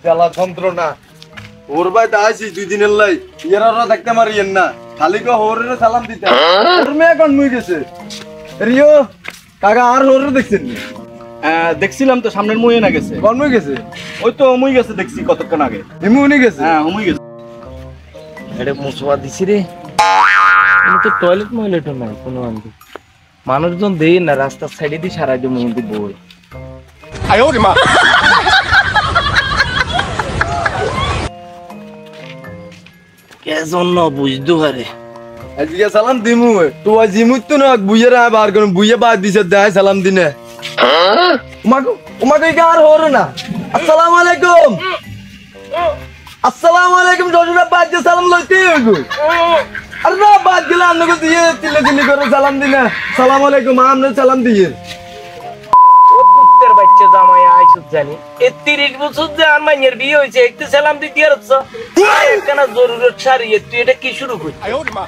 জ্বালা যন্ত্রণা ওর ভাই আইছি 2 দিনের লাই ইয়ারা দেখতে মারিয়েন না খালি কো হোরে সালাম দিতে ওর মেয়ে কোন মুই গেছে রিও কাকা আর হোরে দেখছেন দেখছিলাম তো সামনের মুই না গেছে কোন মুই গেছে ওই তো মুই গেছে দেখছি কতক্ষণ আগে ইমুনি গেছে হ্যাঁ মুই গেছে এটা মুসবা দিছি রে তো টয়লেট ময়লেটও নাই কোনো আনতে মানুষজন দেই না রাস্তার সাইডে দিয়ে সারা দিয়ে মুন্দি বই আয়ো রে মা কে জন্য বুঝদু হারে আজকে সালাম দিমু তো আজিমু তো না বুইরা বার কোন বুইয়া বাদ দিছে দাই সালাম দিনে উমাকে কি আর হোরে না আসসালামু আলাইকুম আসসালামু আলাইকুম জজুরা বাদ দিয়ে সালাম লইতে গো আরে না বাদ গেলে আপনাকে দিয়ে তিলে তিলে করে সালাম দিনে আসসালামু আলাইকুম আমনে সালাম দিয়ে ও কুত্তের বাচ্চা জামাই আইছুত জানি এ 30 বছর যে আর মাইয়ের বিয়ে হইছে একটু সালাম দিতে আর কেন জরুরত সারি তুই এটা কি শুরু করছিস আয়ো রে মা